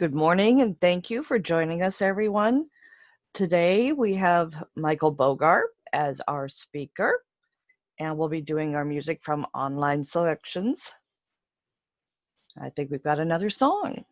Good morning, and thank you for joining us, everyone. Today we have Michael Bogart as our speaker, and we'll be doing our music from online selections. I think we've got another song.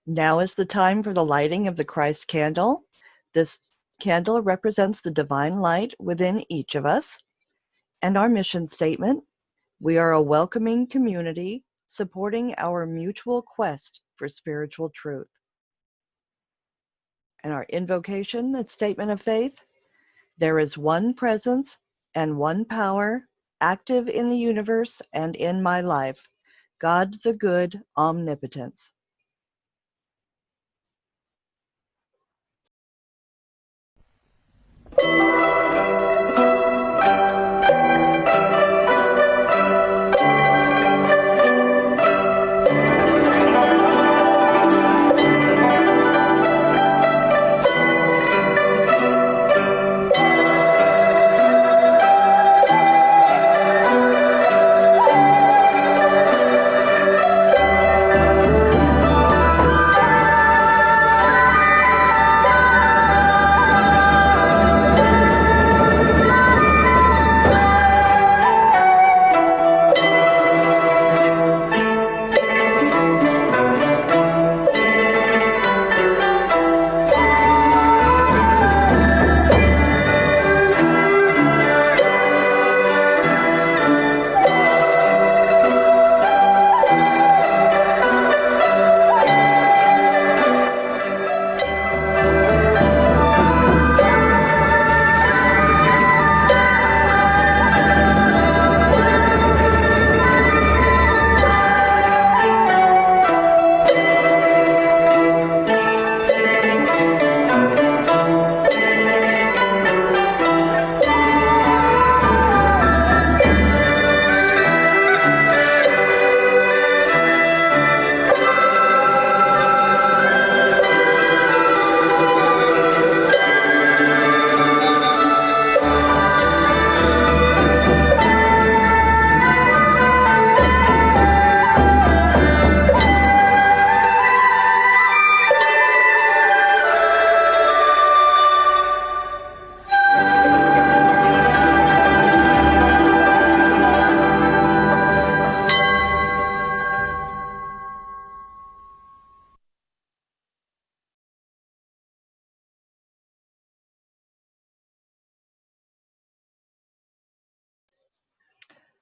Now is the time for the lighting of the Christ candle. This candle represents the divine light within each of us. And our mission statement: we are a welcoming community supporting our mutual quest for spiritual truth. And our invocation and statement of faith: there is one presence and one power active in the universe and in my life, God the good omnipotence.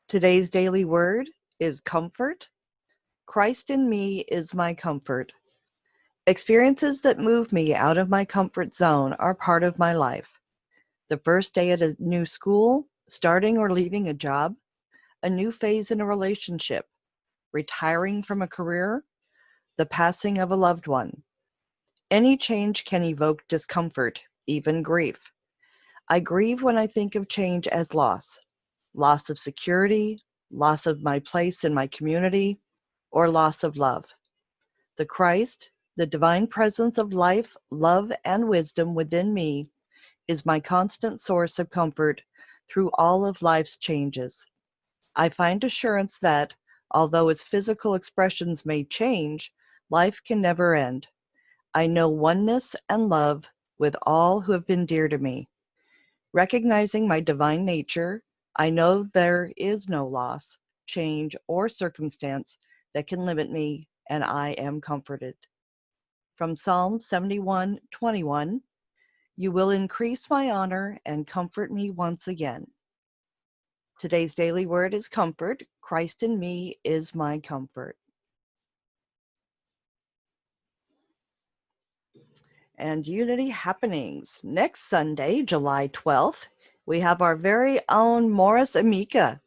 Today's daily word is comfort. Christ in me is my comfort. Experiences that move me out of my comfort zone are part of my life. The first day at a new school, starting or leaving a job, a new phase in a relationship, retiring from a career, the passing of a loved one. Any change can evoke discomfort, even grief. I grieve when I think of change as loss of security, loss of my place in my community, or loss of love. The Christ, the divine presence of life, love, and wisdom within me, is my constant source of comfort through all of life's changes. I find assurance that, although its physical expressions may change, life can never end. I know oneness and love with all who have been dear to me. Recognizing my divine nature, I know there is no loss, change, or circumstance that can limit me, and I am comforted. From Psalm 71:21, you will increase my honor and comfort me once again. Today's daily word is comfort. Christ in me is my comfort. And Unity Happenings. Next Sunday, July 12th, we have our very own Morris Amika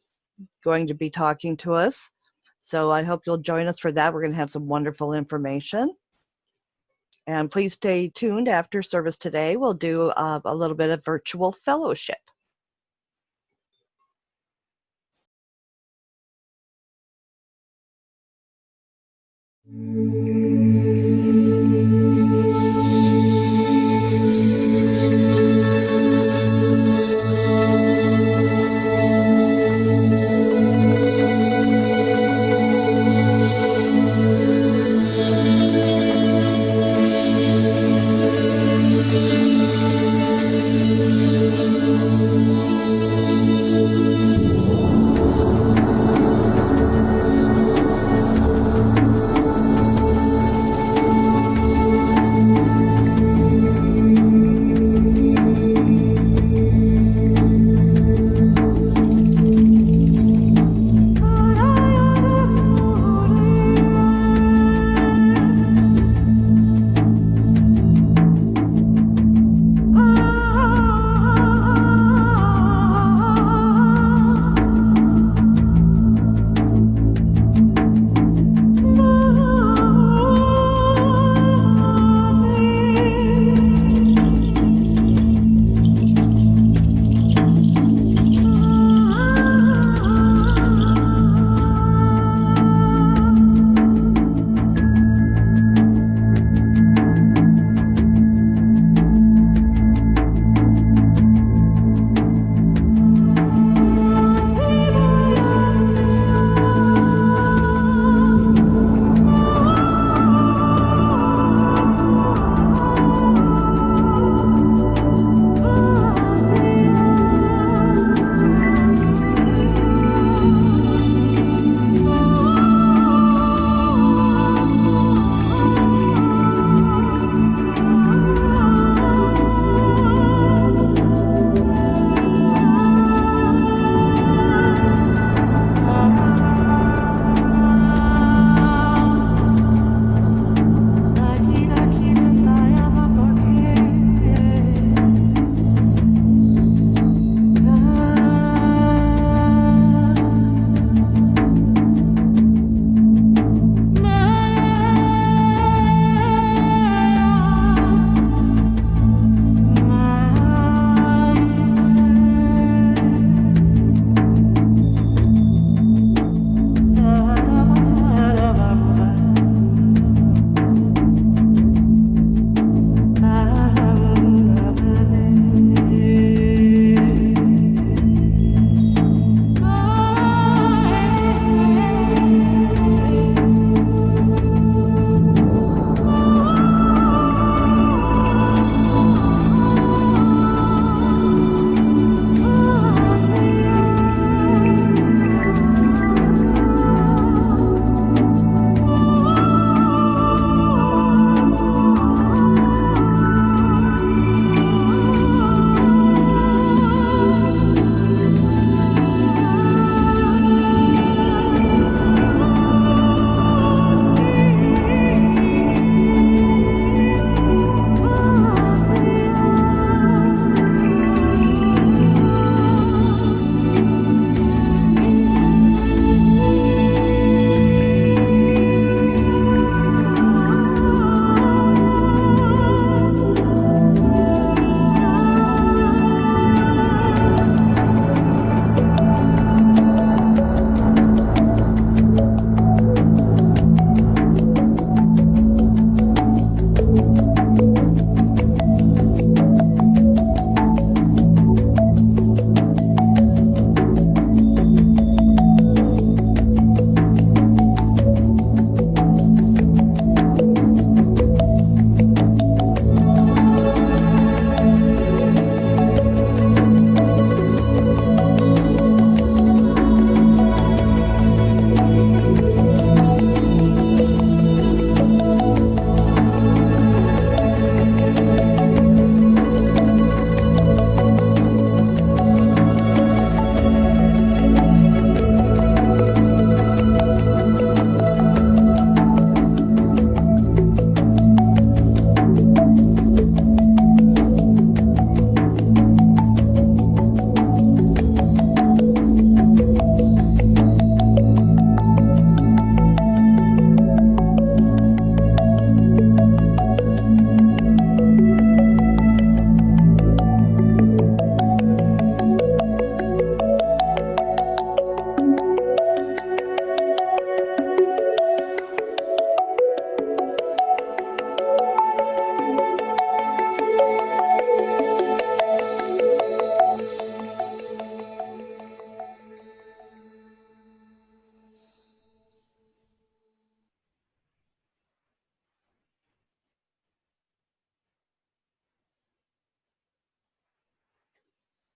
going to be talking to us. So I hope you'll join us for that. We're going to have some wonderful information. And please stay tuned after service today. We'll do a little bit of virtual fellowship.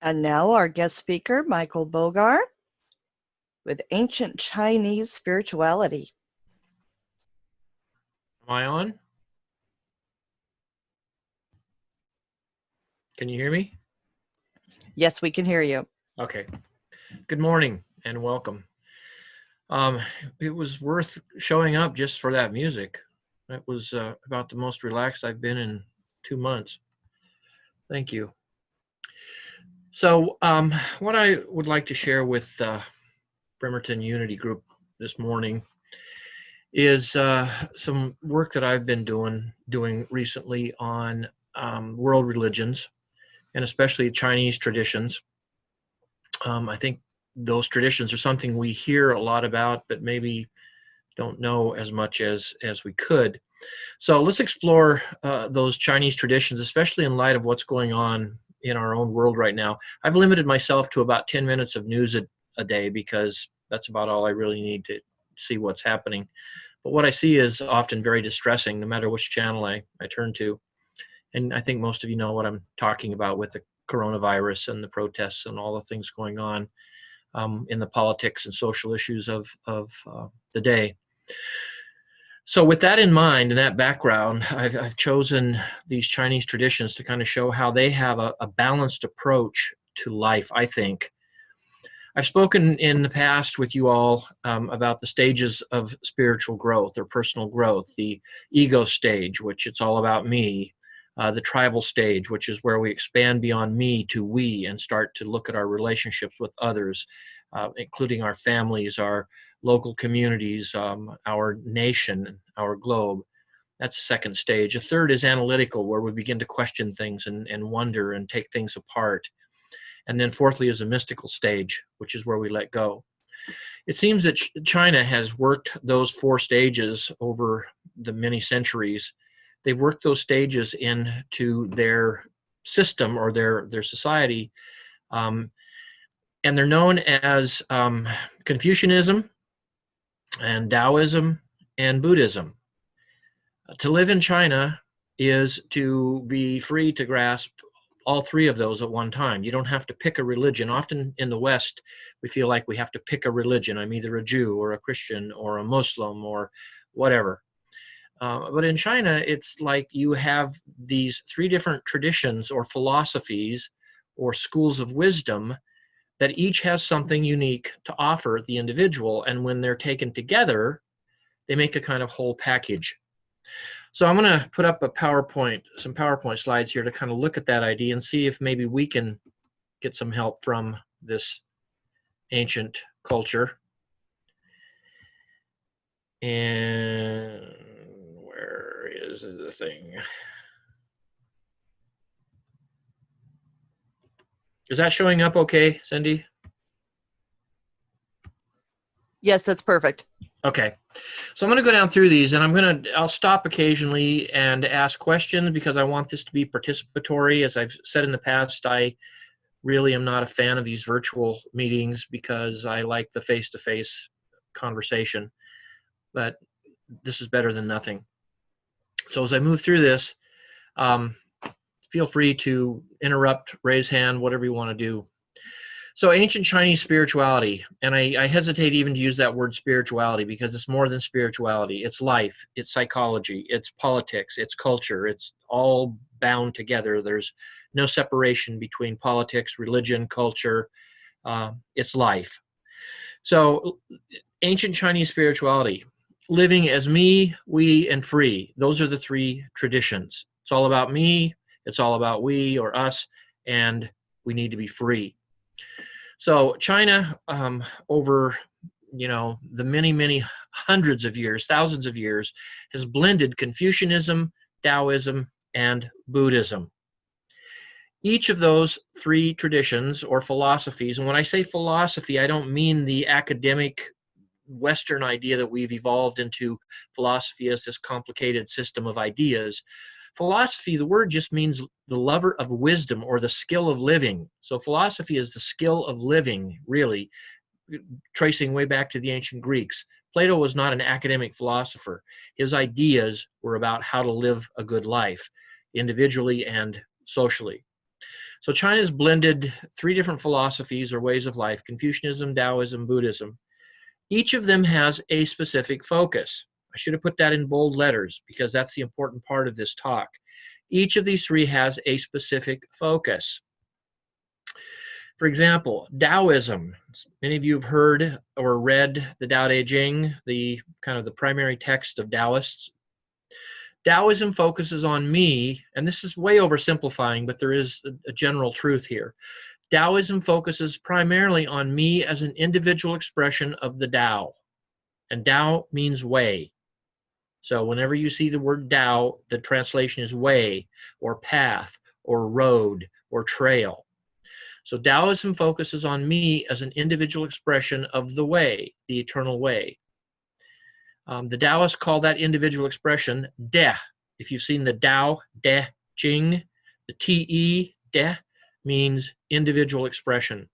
And now our guest speaker, Michael Bogar, with Ancient Chinese Spirituality. Am I on? Can you hear me? Yes, we can hear you. Okay. Good morning and welcome. It was worth showing up just for that music. That was about the most relaxed I've been in 2 months. Thank you. So, what I would like to share with Bremerton Unity Group this morning is some work that I've been doing recently on world religions and especially Chinese traditions. I think those traditions are something we hear a lot about, but maybe don't know as much as we could. So let's explore those Chinese traditions, especially in light of what's going on in our own world right now. I've limited myself to about 10 minutes of news a day because that's about all I really need to see what's happening. But what I see is often very distressing, no matter which channel I turn to. And I think most of you know what I'm talking about with the coronavirus and the protests and all the things going on in the politics and social issues of the day. So with that in mind and that background, I've chosen these Chinese traditions to kind of show how they have a balanced approach to life, I think. I've spoken in the past with you all about the stages of spiritual growth or personal growth, the ego stage, which it's all about me, the tribal stage, which is where we expand beyond me to we and start to look at our relationships with others, including our families, our local communities, our nation, our globe. That's the second stage. A third is analytical, where we begin to question things and wonder and take things apart. And then fourthly is a mystical stage, which is where we let go. It seems that China has worked those 4 stages over the many centuries. They've worked those stages into their system or their society, and they're known as Confucianism and Taoism and Buddhism. To live in China is to be free to grasp all 3 of those at one time. You don't have to pick a religion. Often in the West, we feel like we have to pick a religion. I'm either a Jew or a Christian or a Muslim or whatever. But in China, it's like you have these 3 different traditions or philosophies or schools of wisdom that each has something unique to offer the individual. And when they're taken together, they make a kind of whole package. So I'm going to put up some PowerPoint slides here to kind of look at that idea and see if maybe we can get some help from this ancient culture. And where is the thing? Is that showing up okay, Cindy? Yes, that's perfect. Okay. So I'm going to go down through these and I'll stop occasionally and ask questions because I want this to be participatory. As I've said in the past, I really am not a fan of these virtual meetings because I like the face-to-face conversation, but this is better than nothing. So as I move through this, feel free to interrupt, raise hand, whatever you want to do. So ancient Chinese spirituality, and I hesitate even to use that word spirituality because it's more than spirituality. It's life, it's psychology, it's politics, it's culture. It's all bound together. There's no separation between politics, religion, culture. It's life. So ancient Chinese spirituality, living as me, we, and free. Those are the 3 traditions. It's all about me, it's all about we or us, and we need to be free. So China, over the many hundreds of years, thousands of years, has blended Confucianism, Taoism, and Buddhism. Each of those 3 traditions or philosophies, and when I say philosophy, I don't mean the academic Western idea that we've evolved into philosophy as this complicated system of ideas. Philosophy, the word just means the lover of wisdom or the skill of living. So philosophy is the skill of living, really, tracing way back to the ancient Greeks. Plato was not an academic philosopher. His ideas were about how to live a good life, individually and socially. So China's blended three different philosophies or ways of life: Confucianism, Taoism, Buddhism. Each of them has a specific focus. I should have put that in bold letters because that's the important part of this talk. Each of these three has a specific focus. For example, Taoism. Many of you have heard or read the Tao Te Ching, the kind of the primary text of Taoists. Taoism focuses on me, and this is way oversimplifying, but there is a general truth here. Taoism focuses primarily on me as an individual expression of the Tao, and Tao means way. So whenever you see the word Tao, the translation is way, or path, or road, or trail. So Taoism focuses on me as an individual expression of the way, the eternal way. The Taoists call that individual expression De. If you've seen the Tao Te Ching, the Te, De, means individual expression.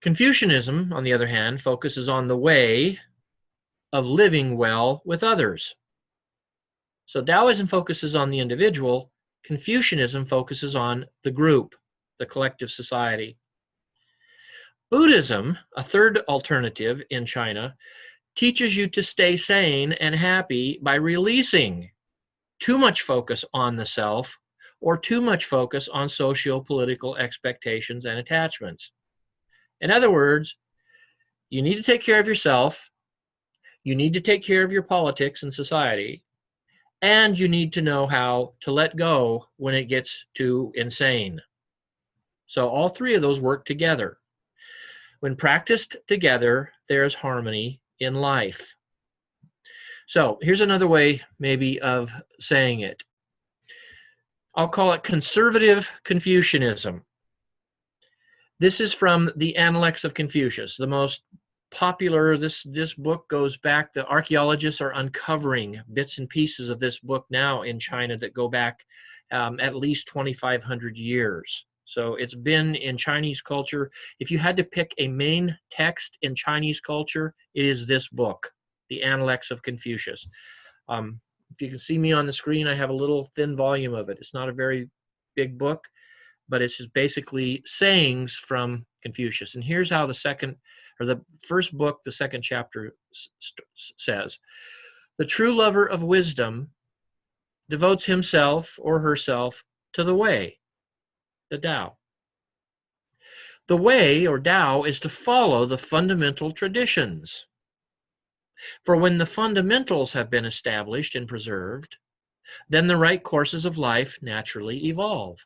Confucianism, on the other hand, focuses on the way of living well with others. So Taoism focuses on the individual, Confucianism focuses on the group, the collective society. Buddhism, a third alternative in China, teaches you to stay sane and happy by releasing too much focus on the self or too much focus on socio-political expectations and attachments. In other words, you need to take care of yourself, you need to take care of your politics and society, and you need to know how to let go when it gets too insane. So all three of those work together. When practiced together, there's harmony in life. So here's another way maybe of saying it. I'll call it conservative Confucianism. This is from the Analects of Confucius, the most popular. This book goes back, the archaeologists are uncovering bits and pieces of this book now in China that go back at least 2,500 years. So it's been in Chinese culture. If you had to pick a main text in Chinese culture, it is this book, The Analects of Confucius. If you can see me on the screen, I have a little thin volume of it. It's not a very big book, but it's just basically sayings from Confucius. And here's how the first book, the second chapter says: the true lover of wisdom devotes himself or herself to the way, the Tao. The way, or Tao, is to follow the fundamental traditions. For when the fundamentals have been established and preserved, then the right courses of life naturally evolve.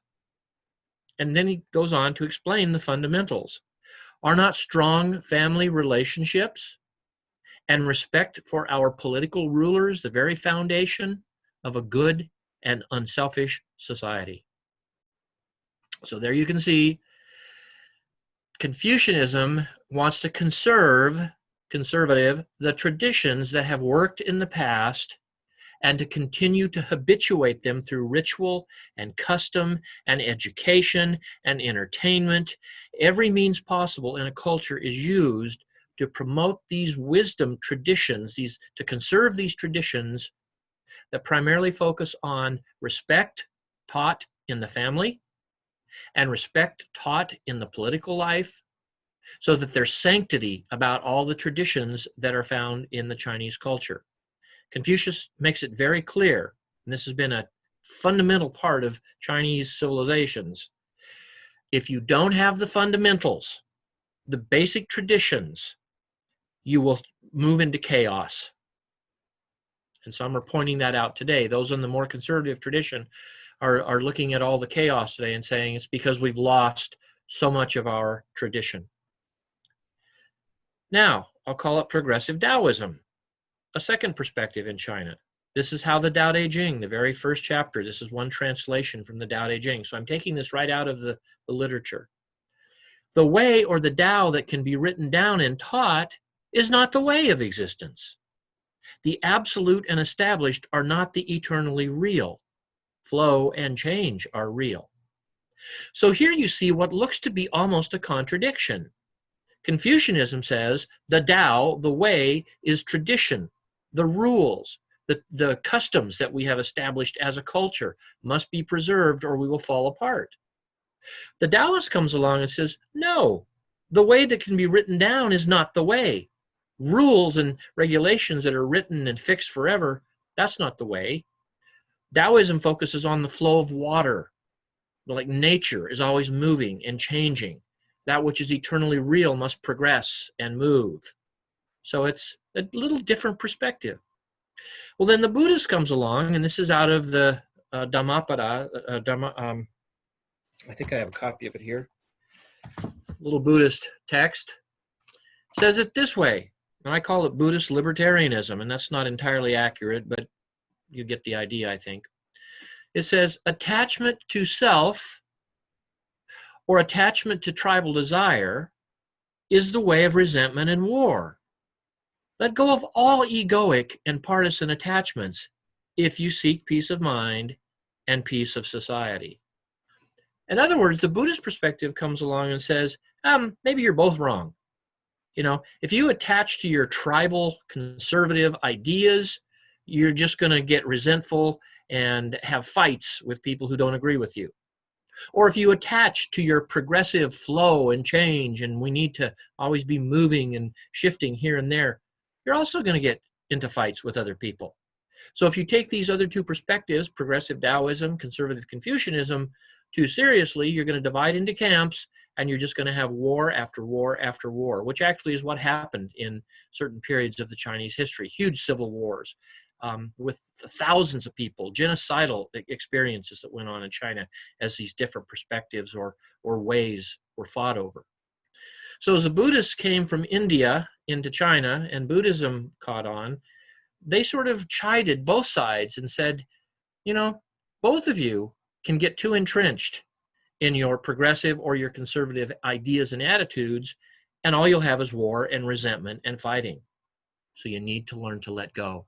And then he goes on to explain the fundamentals. Are not strong family relationships and respect for our political rulers the very foundation of a good and unselfish society? So there you can see Confucianism wants to conservative, the traditions that have worked in the past and to continue to habituate them through ritual and custom and education and entertainment. Every means possible in a culture is used to promote these wisdom traditions, to conserve these traditions that primarily focus on respect taught in the family and respect taught in the political life, so that there's sanctity about all the traditions that are found in the Chinese culture. Confucius makes it very clear, and this has been a fundamental part of Chinese civilizations. If you don't have the fundamentals, the basic traditions, you will move into chaos. And some are pointing that out today. Those in the more conservative tradition are looking at all the chaos today and saying it's because we've lost so much of our tradition. Now, I'll call it progressive Taoism, a second perspective in China. This is how the Tao Te Ching, the very first chapter, this is one translation from the Tao Te Ching. So I'm taking this right out of the literature. The way, or the Tao, that can be written down and taught is not the way of existence. The absolute and established are not the eternally real. Flow and change are real. So here you see what looks to be almost a contradiction. Confucianism says the Tao, the way, is tradition, the rules, The customs that we have established as a culture must be preserved or we will fall apart. The Taoist comes along and says, no, the way that can be written down is not the way. Rules and regulations that are written and fixed forever, that's not the way. Taoism focuses on the flow of water. Like nature is always moving and changing. That which is eternally real must progress and move. So it's a little different perspective. Well, then the Buddhist comes along, and this is out of the Dhammapada. I think I have a copy of it here. Little Buddhist text. Says it this way, and I call it Buddhist libertarianism, and that's not entirely accurate, but you get the idea, I think. It says, attachment to self or attachment to tribal desire is the way of resentment and war. Let go of all egoic and partisan attachments if you seek peace of mind and peace of society. In other words, the Buddhist perspective comes along and says, maybe you're both wrong. You know, if you attach to your tribal conservative ideas, you're just going to get resentful and have fights with people who don't agree with you. Or if you attach to your progressive flow and change, and we need to always be moving and shifting here and there, you're also going to get into fights with other people. So if you take these other two perspectives, progressive Taoism, conservative Confucianism, too seriously, you're going to divide into camps, and you're just going to have war after war after war, which actually is what happened in certain periods of the Chinese history, huge civil wars with thousands of people, genocidal experiences that went on in China as these different perspectives or ways were fought over. So as the Buddhists came from India into China and Buddhism caught on, they sort of chided both sides and said, you know, both of you can get too entrenched in your progressive or your conservative ideas and attitudes, and all you'll have is war and resentment and fighting. So you need to learn to let go.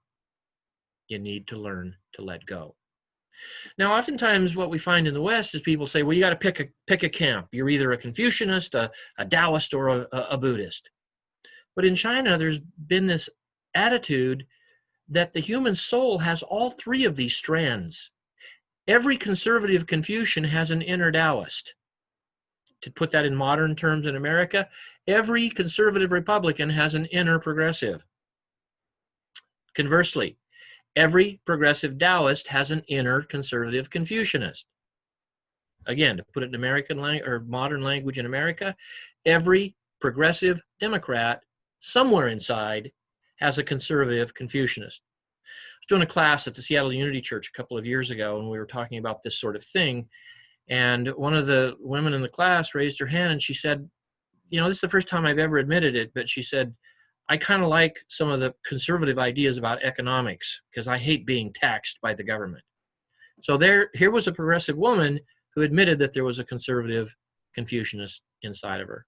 You need to learn to let go. Now, oftentimes what we find in the West is people say, well, you got to pick a camp. You're either a Confucianist, a Taoist, or a Buddhist. But in China, there's been this attitude that the human soul has all three of these strands. Every conservative Confucian has an inner Taoist. To put that in modern terms in America, every conservative Republican has an inner progressive. Conversely, every progressive Taoist has an inner conservative Confucianist. Again, to put it in American language or modern language in America, every progressive Democrat somewhere inside has a conservative Confucianist. I was doing a class at the Seattle Unity Church a couple of years ago, and we were talking about this sort of thing. And one of the women in the class raised her hand and she said, you know, this is the first time I've ever admitted it, but she said, I kind of like some of the conservative ideas about economics because I hate being taxed by the government. So here was a progressive woman who admitted that there was a conservative Confucianist inside of her.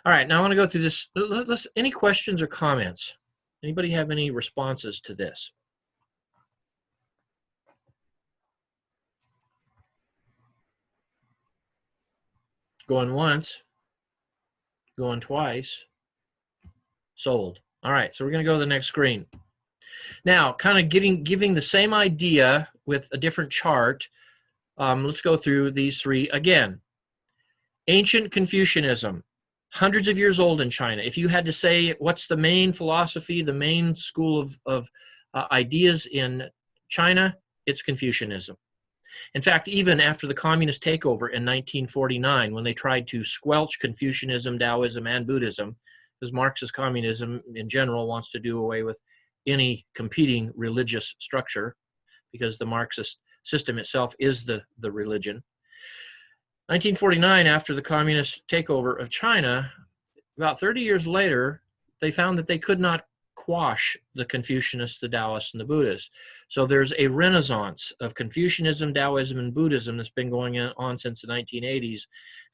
All right, now I want to go through this. Any questions or comments? Anybody have any responses to this? Going once, going twice, sold. All right, so we're going to go to the next screen. Now, kind of giving the same idea with a different chart. Let's go through these three again. Ancient Confucianism, hundreds of years old in China. If you had to say what's the main philosophy, the main school of ideas in China, it's Confucianism. In fact, even after the communist takeover in 1949, when they tried to squelch Confucianism, Taoism, and Buddhism, because Marxist communism in general wants to do away with any competing religious structure, because the Marxist system itself is the religion. 1949, after the communist takeover of China, about 30 years later, they found that they could not quash the Confucianists, the Taoists, and the Buddhists. So there's a renaissance of Confucianism, Taoism, and Buddhism that's been going on since the 1980s.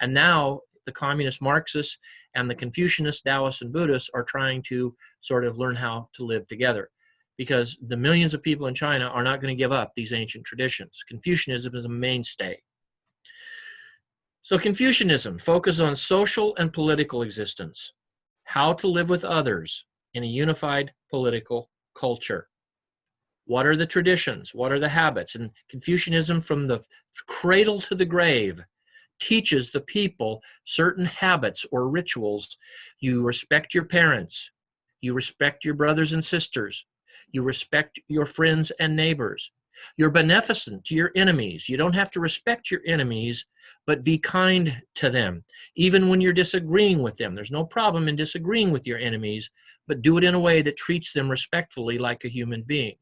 And now the communist Marxists and the Confucianists, Taoists, and Buddhists are trying to sort of learn how to live together, because the millions of people in China are not going to give up these ancient traditions. Confucianism is a mainstay. So Confucianism focuses on social and political existence, how to live with others in a unified political culture. What are the traditions? What are the habits? And Confucianism, from the cradle to the grave, teaches the people certain habits or rituals. You respect your parents. You respect your brothers and sisters. You respect your friends and neighbors. You're beneficent to your enemies. You don't have to respect your enemies, but be kind to them, even when you're disagreeing with them. There's no problem in disagreeing with your enemies, but do it in a way that treats them respectfully like a human being.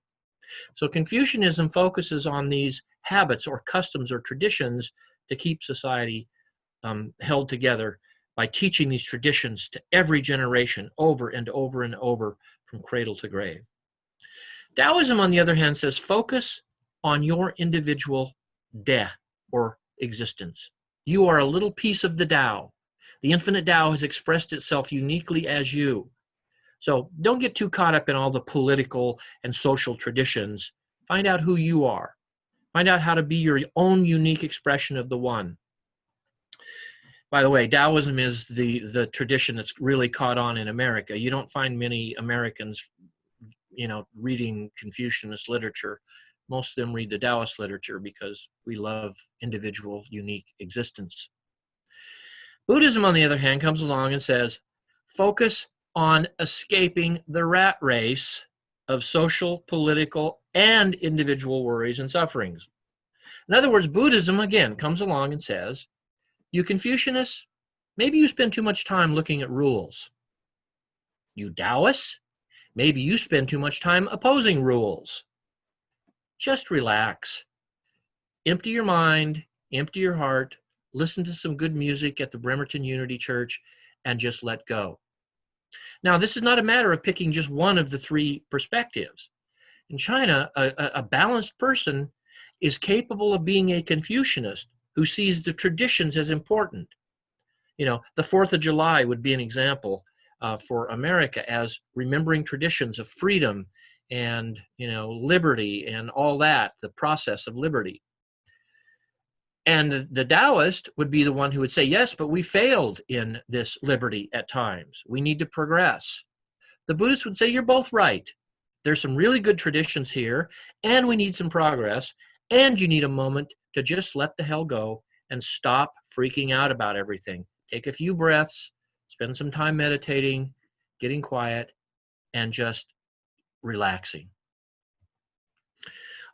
So Confucianism focuses on these habits or customs or traditions to keep society held together by teaching these traditions to every generation over and over and over from cradle to grave. Taoism, on the other hand, says focus on your individual de, or existence. You are a little piece of the Tao. The infinite Tao has expressed itself uniquely as you. So don't get too caught up in all the political and social traditions. Find out who you are. Find out how to be your own unique expression of the One. By the way, Taoism is the tradition that's really caught on in America. You don't find many Americans, reading Confucianist literature. Most of them read the Taoist literature because we love individual, unique existence. Buddhism, on the other hand, comes along and says, focus on escaping the rat race of social, political, and individual worries and sufferings. In other words, Buddhism, again, comes along and says, you Confucianists, maybe you spend too much time looking at rules. You Taoists, maybe you spend too much time opposing rules. Just relax. Empty your mind, empty your heart, listen to some good music at the Bremerton Unity Church, and just let go. Now, this is not a matter of picking just one of the three perspectives. In China, a balanced person is capable of being a Confucianist who sees the traditions as important. The 4th of July would be an example for America as remembering traditions of freedom and, liberty and all that, the process of liberty. And the Taoist would be the one who would say, yes, but we failed in this liberty at times. We need to progress. The Buddhist would say, you're both right. There's some really good traditions here, and we need some progress, and you need a moment to just let the hell go and stop freaking out about everything. Take a few breaths, spend some time meditating, getting quiet, and just relaxing.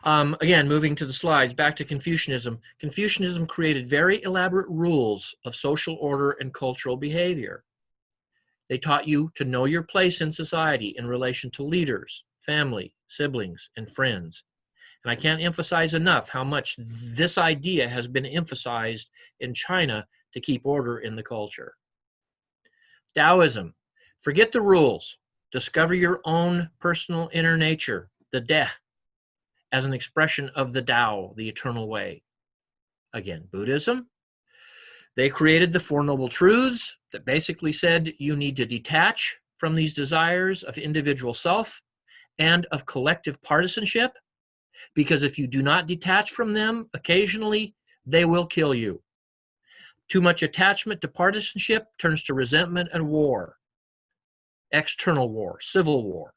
Again, moving to the slides, back to Confucianism. Confucianism created very elaborate rules of social order and cultural behavior. They taught you to know your place in society in relation to leaders, family, siblings, and friends. And I can't emphasize enough how much this idea has been emphasized in China to keep order in the culture. Taoism, forget the rules. Discover your own personal inner nature, the De, as an expression of the Tao, the eternal way. Again, Buddhism, they created the Four Noble Truths that basically said you need to detach from these desires of individual self and of collective partisanship, because if you do not detach from them, occasionally they will kill you. Too much attachment to partisanship turns to resentment and war, external war, civil war.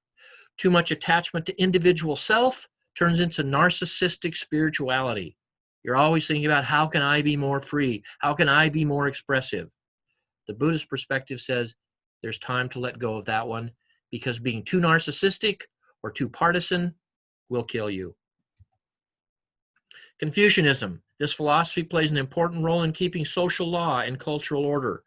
Too much attachment to individual self turns into narcissistic spirituality. You're always thinking about, how can I be more free? How can I be more expressive? The Buddhist perspective says there's time to let go of that one, because being too narcissistic or too partisan will kill you. Confucianism. This philosophy plays an important role in keeping social law and cultural order.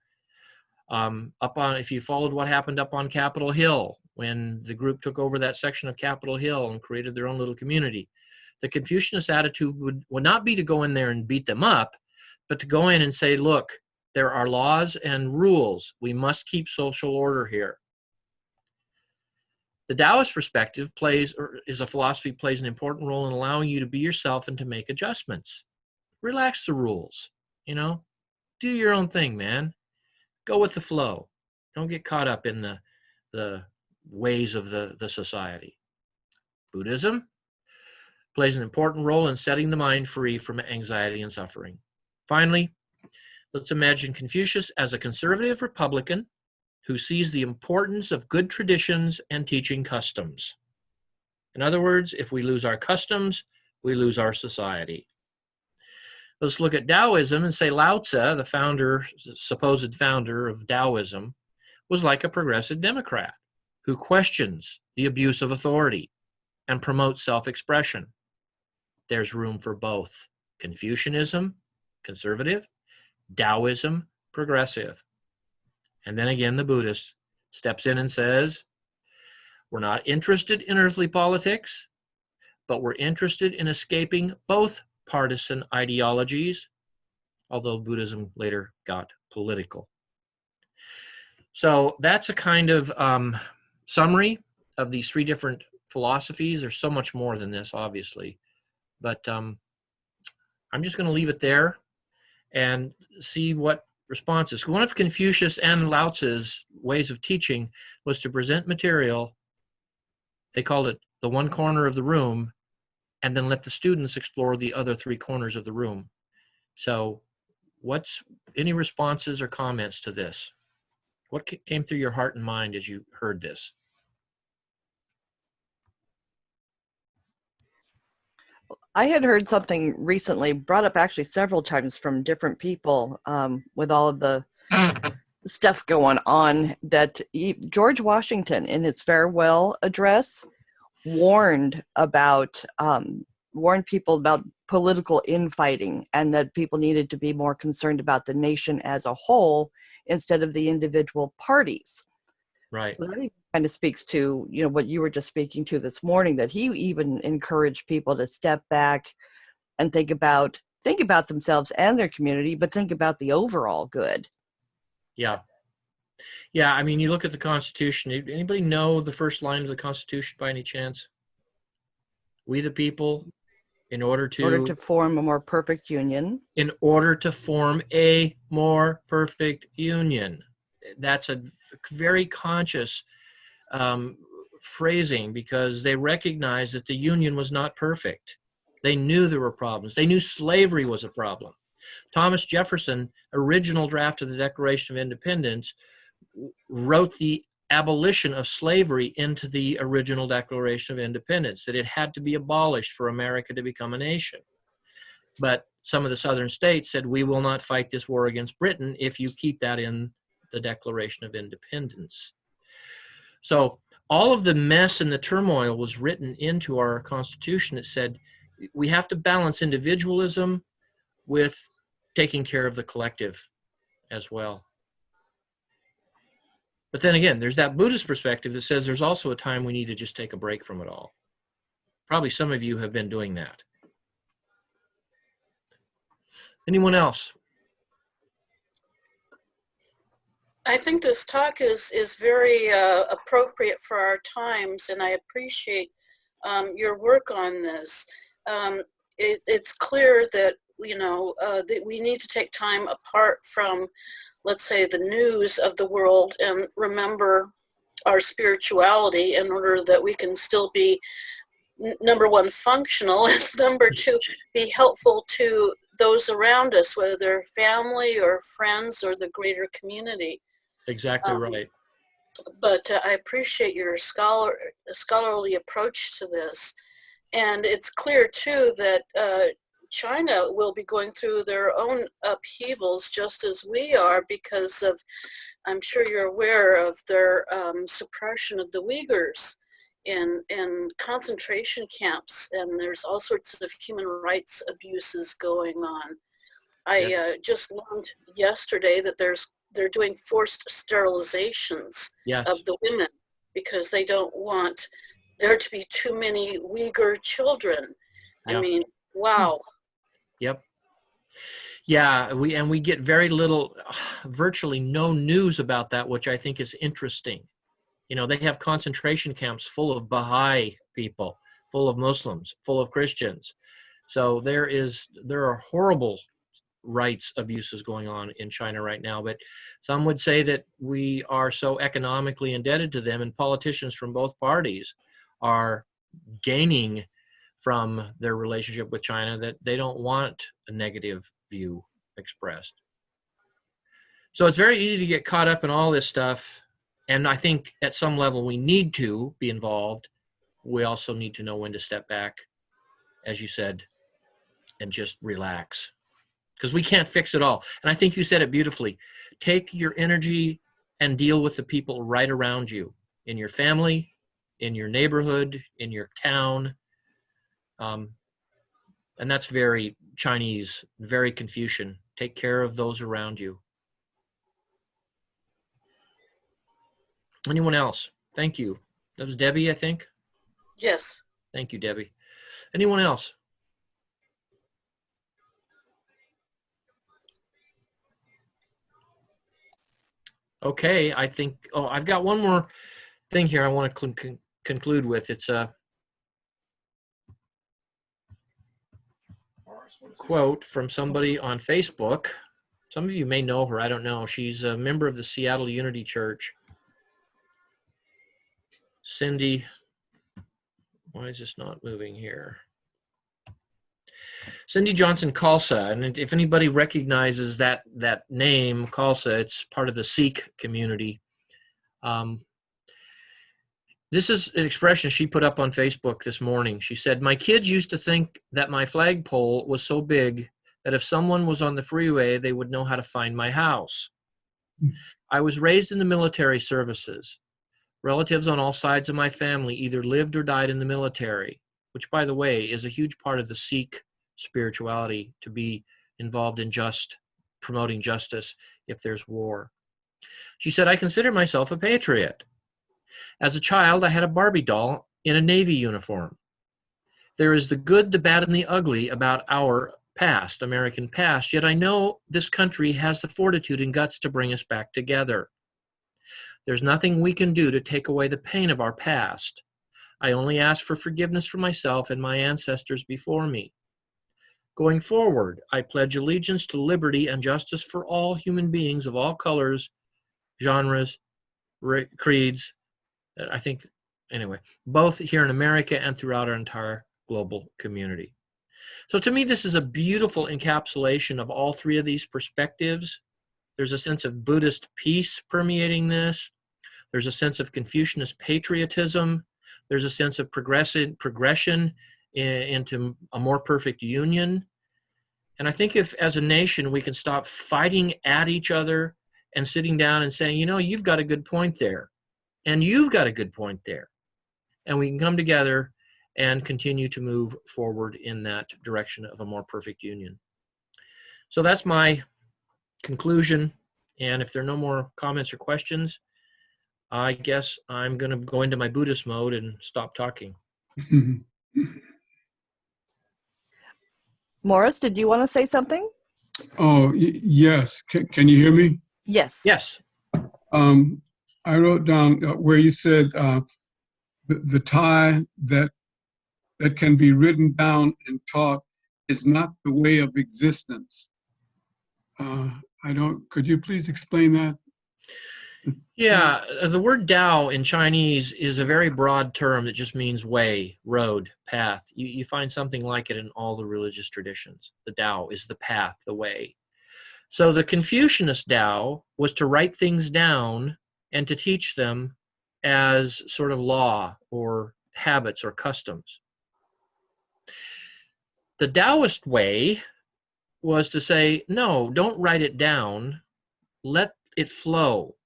If you followed what happened up on Capitol Hill, when the group took over that section of Capitol Hill and created their own little community, the Confucianist attitude would not be to go in there and beat them up, but to go in and say, look, there are laws and rules. We must keep social order here. The Taoist perspective plays an important role in allowing you to be yourself and to make adjustments. Relax the rules, do your own thing, man. Go with the flow. Don't get caught up in the ways of the society. Buddhism plays an important role in setting the mind free from anxiety and suffering. Finally, let's imagine Confucius as a conservative Republican who sees the importance of good traditions and teaching customs. In other words, if we lose our customs, we lose our society. Let's look at Taoism and say Lao Tzu, the founder, supposed founder of Taoism, was like a progressive Democrat who questions the abuse of authority and promotes self-expression. There's room for both. Confucianism, conservative; Taoism, progressive. And then again, the Buddhist steps in and says, we're not interested in earthly politics, but we're interested in escaping both partisan ideologies, although Buddhism later got political. So that's a kind of summary of these three different philosophies. There's so much more than this, obviously, but I'm just going to leave it there and see what responses. One of Confucius and Lao Tzu's ways of teaching was to present material. They called it the one corner of the room, and then let the students explore the other three corners of the room. So what's any responses or comments to this? What came through your heart and mind as you heard this? I had heard something recently, brought up actually several times from different people, with all of the stuff going on, that George Washington, in his farewell address, warned people about political infighting, and that people needed to be more concerned about the nation as a whole instead of the individual parties. Right. So that kind of speaks to, what you were just speaking to this morning, that he even encouraged people to step back and think about themselves and their community, but think about the overall good. Yeah. Yeah, I mean, you look at the Constitution. Anybody know the first line of the Constitution by any chance? We the people, in order to form a more perfect union. In order to form a more perfect union. That's a very conscious phrasing, because they recognized that the union was not perfect. They knew there were problems. They knew slavery was a problem. Thomas Jefferson, original draft of the Declaration of Independence, wrote the abolition of slavery into the original Declaration of Independence, that it had to be abolished for America to become a nation. But some of the southern states said, we will not fight this war against Britain if you keep that in the Declaration of Independence. So all of the mess and the turmoil was written into our Constitution. It said we have to balance individualism with taking care of the collective as well. But then again, there's that Buddhist perspective that says there's also a time we need to just take a break from it all. Probably some of you have been doing that. Anyone else? I think this talk is very appropriate for our times, and I appreciate your work on this. It's clear that that we need to take time apart from, let's say, the news of the world, and remember our spirituality in order that we can still be, number one, functional, and number two, be helpful to those around us, whether they're family or friends or the greater community. Exactly right. But I appreciate your scholarly approach to this. And it's clear, too, that China will be going through their own upheavals just as we are, because of, I'm sure you're aware of their suppression of the Uyghurs in concentration camps, and there's all sorts of human rights abuses going on. I just learned yesterday that they're doing forced sterilizations of the women because they don't want there to be too many Uyghur children. I mean, wow. Yep. Yeah, we get very little, virtually no news about that, which I think is interesting. They have concentration camps full of Baha'i people, full of Muslims, full of Christians. So there are horrible rights abuses going on in China right now. But some would say that we are so economically indebted to them, and politicians from both parties are gaining from their relationship with China, that they don't want a negative view expressed. So it's very easy to get caught up in all this stuff. And I think at some level we need to be involved we also need to know when to step back, as you said, and just relax. Because we can't fix it all. And I think you said it beautifully. Take your energy and deal with the people right around you, in your family, in your neighborhood, in your town. And that's very Chinese, very Confucian. Take care of those around you. Anyone else? Thank you. That was Debbie, I think. Yes. Thank you, Debbie. Anyone else? Okay, I think, I've got one more thing here I want to conclude with. It's a quote from somebody on Facebook. Some of you may know her, I don't know. She's a member of the Seattle Unity Church. Cindy, why is this not moving here? Cindy Johnson Khalsa, and if anybody recognizes that name, Khalsa, it's part of the Sikh community. This is an expression she put up on Facebook this morning. She said, "My kids used to think that my flagpole was so big that if someone was on the freeway, they would know how to find my house. I was raised in the military services. Relatives on all sides of my family either lived or died in the military," which, by the way, is a huge part of the Sikh spirituality, to be involved in promoting justice if there's war. She said, "I consider myself a patriot. As a child, I had a Barbie doll in a Navy uniform. There is the good, the bad, and the ugly about our past, American past, yet I know this country has the fortitude and guts to bring us back together. There's nothing we can do to take away the pain of our past. I only ask for forgiveness for myself and my ancestors before me. Going forward, I pledge allegiance to liberty and justice for all human beings of all colors, genres, creeds," I think, anyway, both here in America and throughout our entire global community. So to me, this is a beautiful encapsulation of all three of these perspectives. There's a sense of Buddhist peace permeating this. There's a sense of Confucianist patriotism. There's a sense of progression into a more perfect union. And I think if, as a nation, we can stop fighting at each other and sitting down and saying, you've got a good point there, and you've got a good point there, and we can come together and continue to move forward in that direction of a more perfect union. So that's my conclusion. And if there are no more comments or questions, I guess I'm going to go into my Buddhist mode and stop talking. Morris, did you want to say something? Oh, yes. Can you hear me? Yes. Yes. I wrote down where you said the tie that can be written down and taught is not the way of existence. Could you please explain that? Yeah, the word Tao in Chinese is a very broad term that just means way, road, path. You find something like it in all the religious traditions. The Tao is the path, the way. So the Confucianist Tao was to write things down and to teach them as sort of law or habits or customs. The Taoist way was to say, no, don't write it down, let it flow.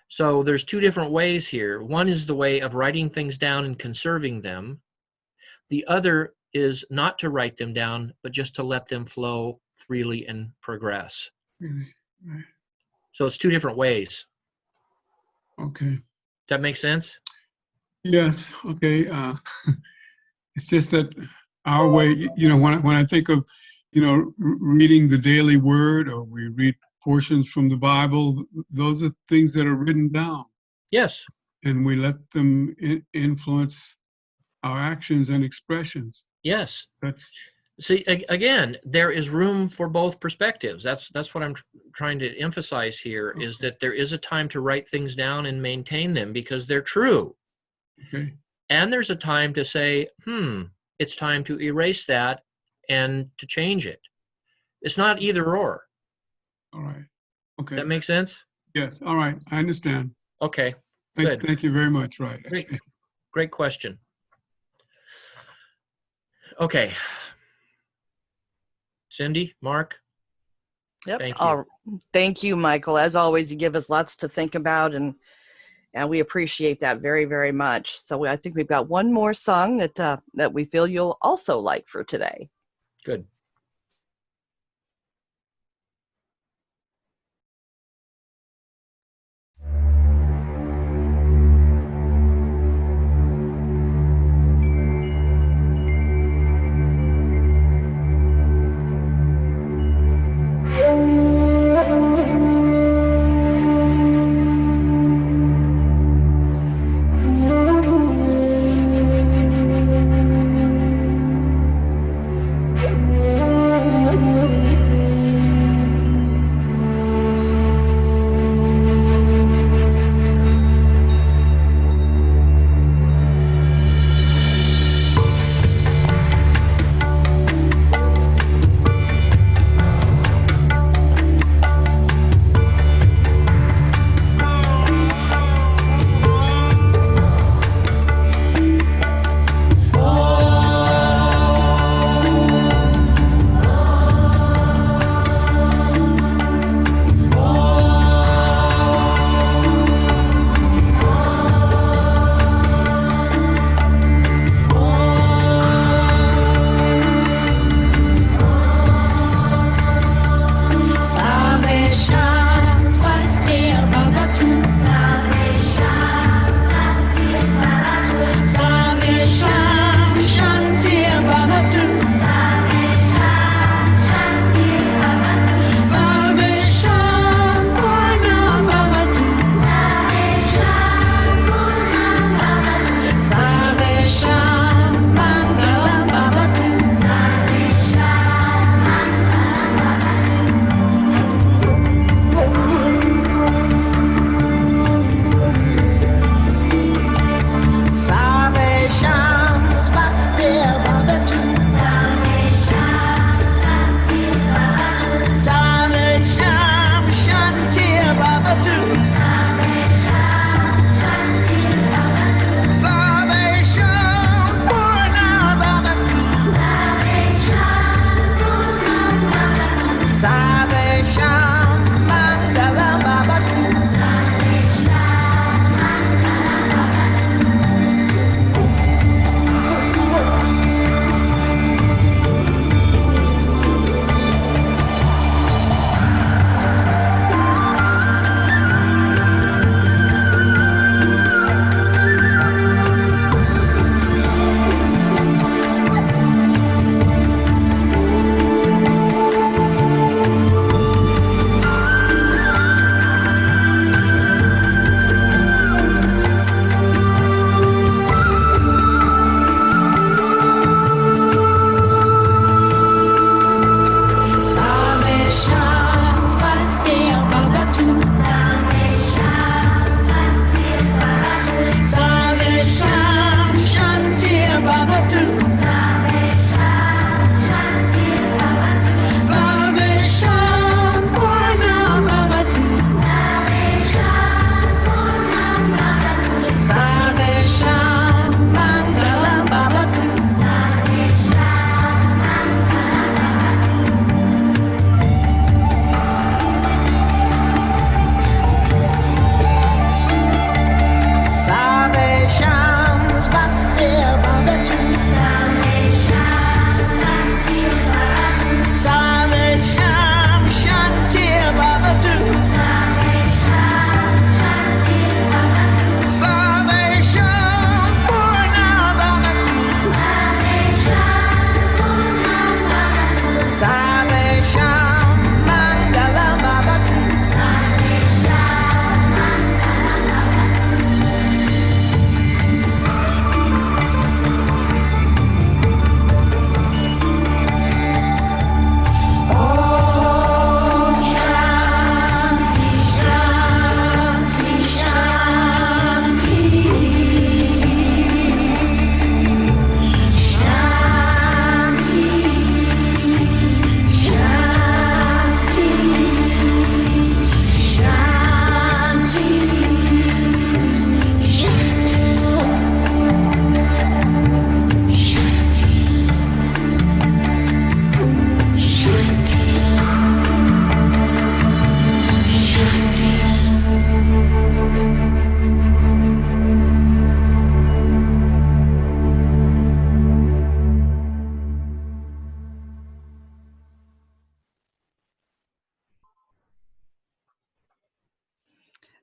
So there's two different ways here. One is the way of writing things down and conserving them. The other is not to write them down, but just to let them flow freely and progress. Really? Right. So it's two different ways. Okay. Does that make sense? Yes. Okay. It's just that our way, when I think of, reading the daily word, or we read portions from the Bible, those are things that are written down. Yes. And we let them influence our actions and expressions. Yes. That's. See, again, there is room for both perspectives. That's what I'm trying to emphasize here, Okay. is that there is a time to write things down and maintain them because they're true. Okay. And there's a time to say, it's time to erase that and to change it. It's not either or. All right. Okay. That makes sense? Yes. All right. I understand. Okay. Good. Thank you very much. Right. Great. Great question. Okay. Cindy, Mark, Yep. thank you. Thank you, Michael. As always, you give us lots to think about, and we appreciate that very, very much. So I think we've got one more song that we feel you'll also like for today. Good. Thank you.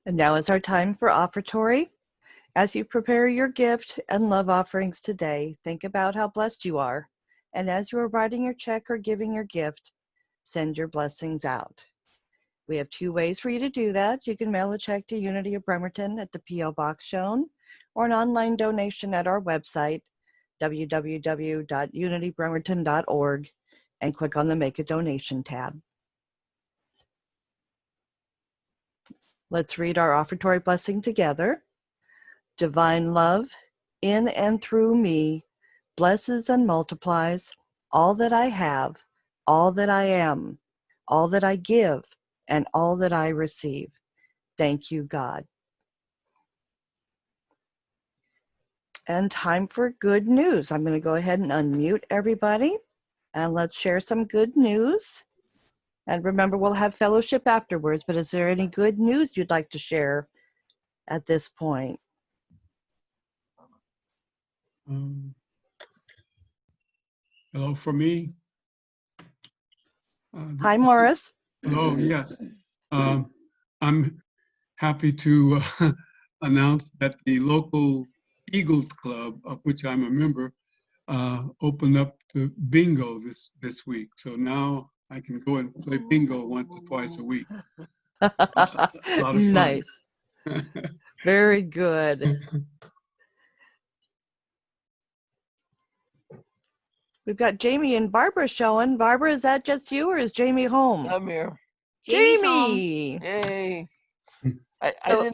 And now is our time for offertory. As you prepare your gift and love offerings today, think about how blessed you are. And as you are writing your check or giving your gift, send your blessings out. We have 2 ways for you to do that. You can mail a check to Unity of Bremerton at the P.O. Box shown, or an online donation at our website, www.unitybremerton.org, and click on the Make a Donation tab. Let's read our offertory blessing together. Divine love, in and through me, blesses and multiplies all that I have, all that I am, all that I give, and all that I receive. Thank you, God. And time for good news. I'm going to go ahead and unmute everybody, and let's share some good news. And remember, we'll have fellowship afterwards, but is there any good news you'd like to share at this point? Hello for me. Hi, Morris. Hello, yes. I'm happy to announce that the local Eagles Club, of which I'm a member, opened up the bingo this week. So now I can go and play bingo once or twice a week. A lot of fun. Nice. Very good. We've got Jamie and Barbara showing. Barbara, is that just you, or is Jamie home? I'm here. Jamie! Yay. I So-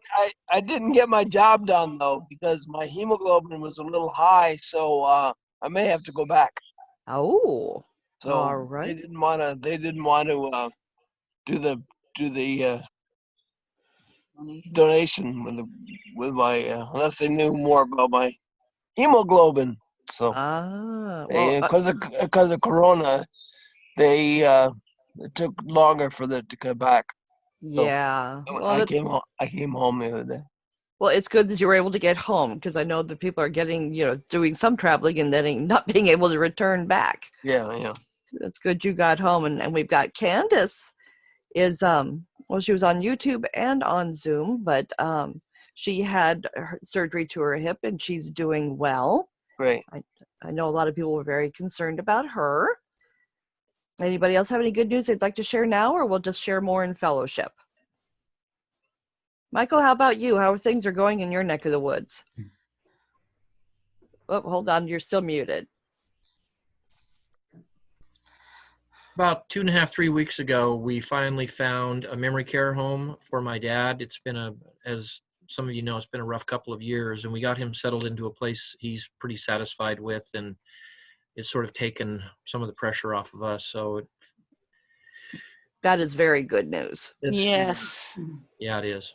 didn't get my job done though because my hemoglobin was a little high, so I may have to go back. Oh, So all right. they didn't want to do the donation with my unless they knew more about my hemoglobin. So Well, because of Corona, it took longer for that to come back. yeah. I came home the other day. Well, it's good that you were able to get home, because I know that people are getting, doing some traveling and then not being able to return back. Yeah. That's good you got home. And we've got Candace is, she was on YouTube and on Zoom, but she had her surgery to her hip and she's doing well. Great. I know a lot of people were very concerned about her. Anybody else have any good news they'd like to share now, or we'll just share more in fellowship? Michael, how about you? How things are going in your neck of the woods? Oh, hold on. You're still muted. About 2.5, 3 weeks ago, we finally found a memory care home for my dad. It's been as some of you know, it's been a rough couple of years, and we got him settled into a place he's pretty satisfied with, and it's sort of taken some of the pressure off of us. So That is very good news. Yes. yeah, it is.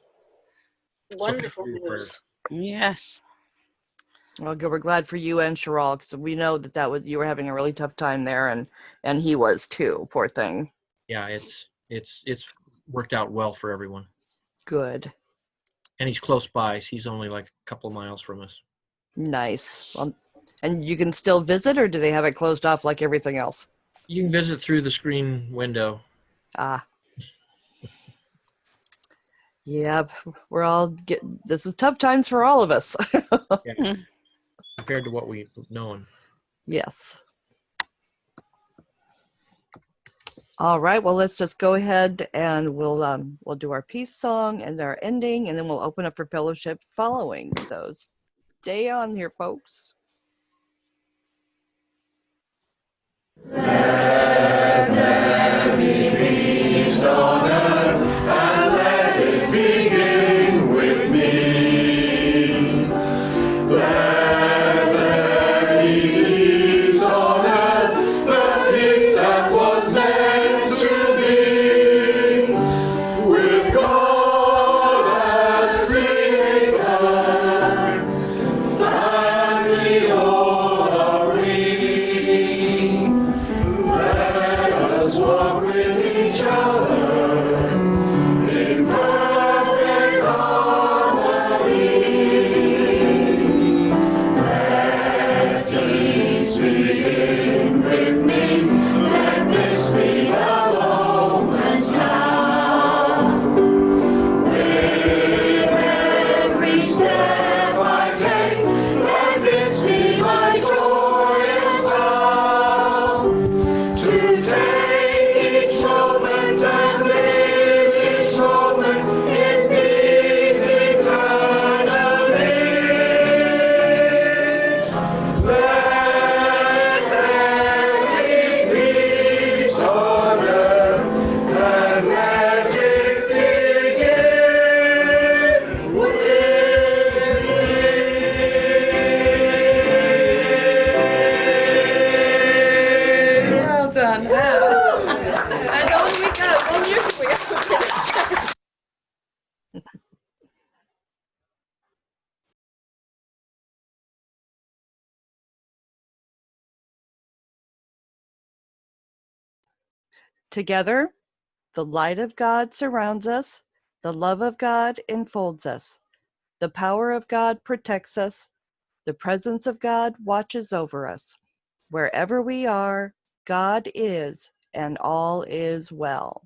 Wonderful thank you for your news. Yes. Well, good. We're glad for you and Cheryl, because we know you were having a really tough time there, and he was too. Poor thing. Yeah, it's worked out well for everyone. Good. And he's close by. So he's only like a couple of miles from us. Nice. And you can still visit, or do they have it closed off like everything else? You can visit through the screen window. Yep. This is tough times for all of us. Yeah, compared to what we've known. Yes. All right. Well, let's just go ahead and we'll do our peace song and our ending, and then we'll open up for fellowship following. So stay on here, folks. Let there be peace on earth, and let it begin with me. Let there be peace on earth, the peace that was meant to be, with God as Creator, family all are we. Let us walk with each other in perfect Together, the light of God surrounds us, the love of God enfolds us, the power of God protects us, the presence of God watches over us. Wherever we are, God is, and all is well.